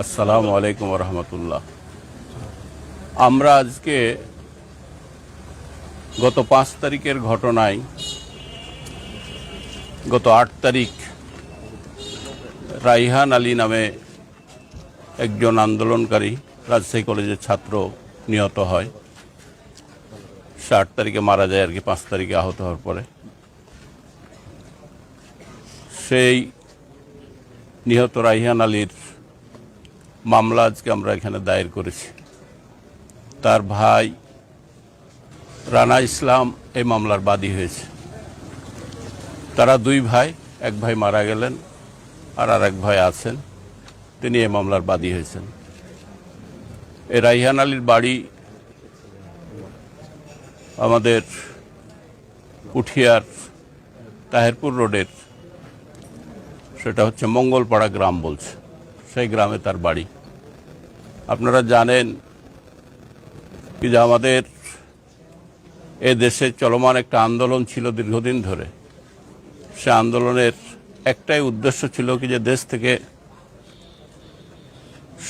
আসসালামু আলাইকুম রহমতুল্লাহ। আমরা আজকে গত 5 তারিখের ঘটনায় গত 8 তারিখ রাইহান আলী নামে একজন আন্দোলনকারী রাজশাহী কলেজের ছাত্র নিহত হয়। 8 তারিখে মারা যায় আর কি, 5 তারিখে আহত হওয়ার পরে। সেই নিহত রাইহান আলীর মামলা আজকে আমরা এখানে দায়ের করেছি। তার ভাই রানা ইসলাম এই মামলার বাদী হয়েছে। তারা 2 ভাই, এক ভাই মারা গেলেন আর এক ভাই আছেন, তিনি এই মামলার বাদী হয়েছেন। এই রাইহান আলীর বাড়ি আমাদের পুঠিয়ার তাহেরপুর রোডের, সেটা হচ্ছে মঙ্গলপাড়া গ্রাম বলছে, সেই গ্রামে তার বাড়ি। আপনারা জানেন কি যে আমাদের এ দেশে চলমান একটা আন্দোলন ছিল দীর্ঘদিন ধরে। সে আন্দোলনের একটাই উদ্দেশ্য ছিল কি যে দেশ থেকে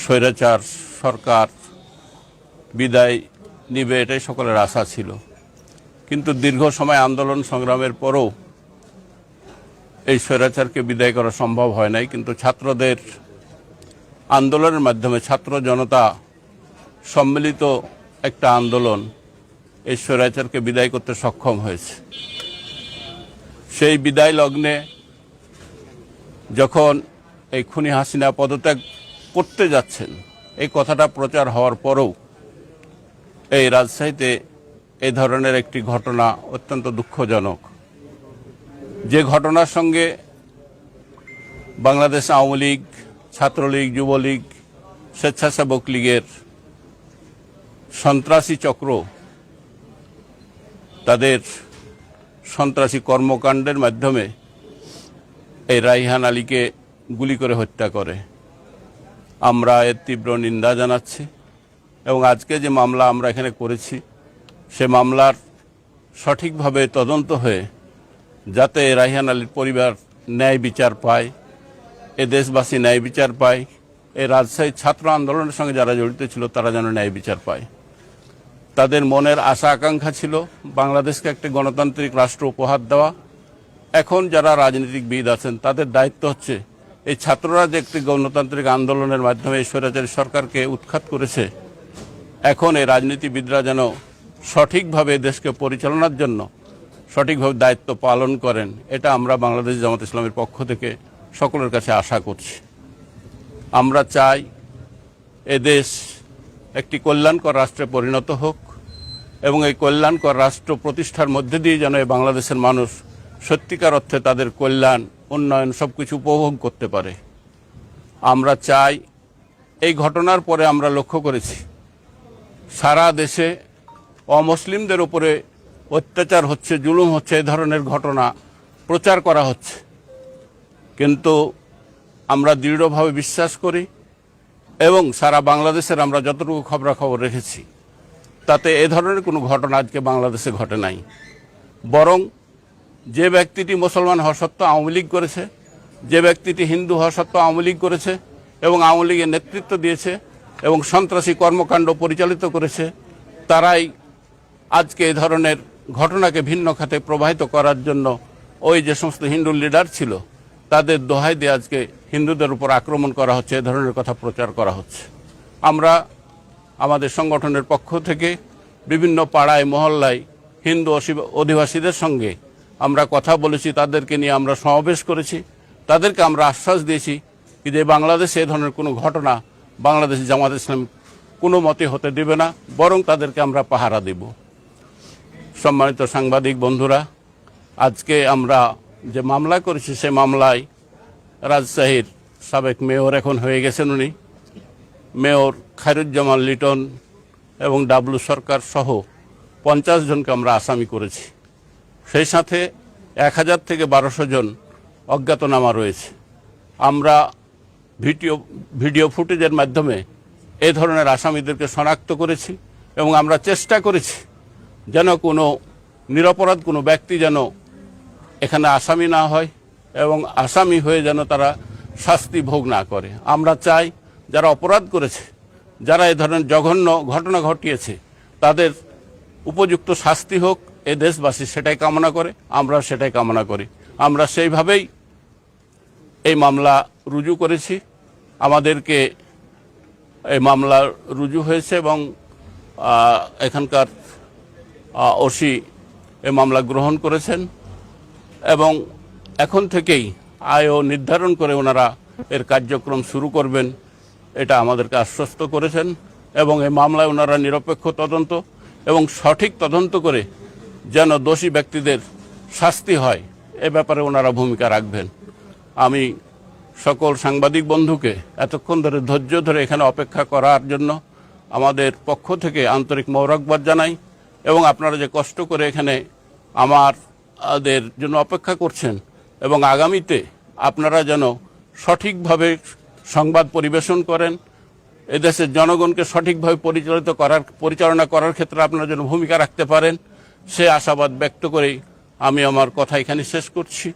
স্বৈরাচার সরকার বিদায় নিবে, এটাই সকলের আশা ছিল। কিন্তু দীর্ঘ সময় আন্দোলন সংগ্রামের পরও এই স্বৈরাচারকে বিদায় করা সম্ভব হয় নাই। কিন্তু ছাত্রদের আন্দোলনের মাধ্যমে ছাত্র জনতা সম্মিলিত একটা আন্দোলন এই স্বৈরাচারকে বিদায় করতে সক্ষম হয়েছে। সেই বিদায় লগ্নে যখন এই খুনি হাসিনা পদত্যাগ করতে যাচ্ছেন, এই কথাটা প্রচার হওয়ার পরেও এই রাজশাহীতে এই ধরনের একটি ঘটনা অত্যন্ত দুঃখজনক। যে ঘটনার সঙ্গে বাংলাদেশ আওয়ামী লীগ, ছাত্রলীগ, যুবলীগ, স্বেচ্ছাসেবক লীগের সন্ত্রাসী চক্র তাদের সন্ত্রাসী কর্মকাণ্ডের মাধ্যমে এই রাইহান আলীকে গুলি করে হত্যা করে, আমরা এর তীব্র নিন্দা জানাচ্ছি। এবং আজকে যে মামলা আমরা এখানে করেছি, সে মামলার সঠিকভাবে তদন্ত হয়ে যাতে রাইহান আলীর পরিবার ন্যায় বিচার পায়, এ দেশবাসী ন্যায় বিচার পায়, এই রাজশাহী ছাত্র আন্দোলনের সঙ্গে যারা জড়িত ছিল তারা যেন ন্যায় বিচার পায়। তাদের মনের আশা আকাঙ্ক্ষা ছিল বাংলাদেশকে একটি গণতান্ত্রিক রাষ্ট্র উপহার দেওয়া। এখন যারা রাজনীতিবিদ আছেন তাদের দায়িত্ব হচ্ছে এই ছাত্ররা যে একটি গণতান্ত্রিক আন্দোলনের মাধ্যমে এই স্বৈরাচারী সরকারকে উৎখাত করেছে, এখন এই রাজনীতিবিদরা যেন সঠিকভাবে দেশকে পরিচালনার জন্য সঠিকভাবে দায়িত্ব পালন করেন, এটা আমরা বাংলাদেশ জামাত ইসলামের পক্ষ থেকে সকলের কাছে আশা করছি। আমরা চাই এ দেশ একটি কল্যাণকর রাষ্ট্রে পরিণত হোক এবং এই কল্যাণকর রাষ্ট্র প্রতিষ্ঠার মধ্যে দিয়ে যেন এই বাংলাদেশের মানুষ সত্যিকার অর্থে তাদের কল্যাণ, উন্নয়ন সব কিছু উপভোগ করতে পারে। আমরা চাই, এই ঘটনার পরে আমরা লক্ষ্য করেছি সারা দেশে অমুসলিমদের উপরে অত্যাচার হচ্ছে, জুলুম হচ্ছে, এই ধরনের ঘটনা প্রচার করা হচ্ছে। কিন্তু আমরা দৃঢ়ভাবে বিশ্বাস করি এবং সারা বাংলাদেশের আমরা যতটুকু খবরাখবর রেখেছি তাতে এ ধরনের কোনো ঘটনা আজকে বাংলাদেশে ঘটে নাই। বরং যে ব্যক্তিটি মুসলমান হওয়া সত্ত্বেও আওয়ামী লীগ করেছে, যে ব্যক্তিটি হিন্দু হওয়া সত্ত্বেও আওয়ামী লীগ করেছে এবং আওয়ামী লীগের নেতৃত্ব দিয়েছে এবং সন্ত্রাসী কর্মকাণ্ড পরিচালিত করেছে, তারাই আজকে এ ধরনের ঘটনাকে ভিন্ন খাতে প্রবাহিত করার জন্য ওই যে সমস্ত হিন্দু লিডার ছিল তাদের দোহাই দিয়ে আজকে হিন্দুদের উপর আক্রমণ করা হচ্ছে, এ ধরনের কথা প্রচার করা হচ্ছে। আমরা আমাদের সংগঠনের পক্ষ থেকে বিভিন্ন পাড়ায় মহল্লায় হিন্দু অধিবাসীদের সঙ্গে আমরা কথা বলেছি, তাদেরকে নিয়ে আমরা সমাবেশ করেছি, তাদেরকে আমরা আশ্বাস দিয়েছি যে বাংলাদেশে এ ধরনের কোনো ঘটনা বাংলাদেশ জামাত ইসলাম কোনো মতে হতে দেবে না, বরং তাদেরকে আমরা পাহারা দেব। সম্মানিত সাংবাদিক বন্ধুরা, আজকে আমরা যে মামলা করেছি সে মামলায় রাজশাহীর সাবেক মেয়র এখন হয়ে গেছেন উনি, মেয়র খায়রুজ্জামান লিটন এবং ডাবলু সরকার সহ 50 জনকে আমরা আসামি করেছি। সেই সাথে 1000 থেকে 1200 জন অজ্ঞাতনামা রয়েছে। আমরা ভিডিও ফুটেজের মাধ্যমে এই ধরনের আসামিদেরকে শনাক্ত করেছি এবং আমরা চেষ্টা করেছি যেন কোনো নিরপরাধ কোনো ব্যক্তি যেন এখানে আসামি না হয় এবং আসামি হয়ে যেন তারা শাস্তি ভোগ না করে। আমরা চাই যারা অপরাধ করেছে, যারা এ ধরনের জঘন্য ঘটনা ঘটিয়েছে, তাদের উপযুক্ত শাস্তি হোক। এ দেশবাসী সেটাই কামনা করে, আমরা সেটাই কামনা করি। আমরা সেইভাবেই এই মামলা রুজু করেছি। আমাদেরকে এই মামলা রুজু হয়েছে এবং এখানকার ওসি এই মামলা গ্রহণ করেছেন এবং এখন থেকেই আয়ও নির্ধারণ করে ওনারা এর কার্যক্রম শুরু করবেন, এটা আমাদেরকে আশ্বস্ত করেছেন। এবং এই মামলায় ওনারা নিরপেক্ষ তদন্ত এবং সঠিক তদন্ত করে যেন দোষী ব্যক্তিদের শাস্তি হয় এ ব্যাপারে ওনারা ভূমিকা রাখবেন। আমি সকল সাংবাদিক বন্ধুকে এতক্ষণ ধরে ধৈর্য ধরে এখানে অপেক্ষা করার জন্য আমাদের পক্ষ থেকে আন্তরিক মোবারকবাদ জানাই। এবং আপনারা যে কষ্ট করে এখানে আমাদের জন্য অপেক্ষা করছেন এবং আগামীতে আপনারা যেন সঠিকভাবে সংবাদ পরিবেশন করেন, এদেশের জনগণকে সঠিকভাবে পরিচালনা করার ক্ষেত্রে আপনারা যেন ভূমিকা রাখতে পারেন, সে আশাবাদ ব্যক্ত করেই আমি আমার কথা এখানে শেষ করছি।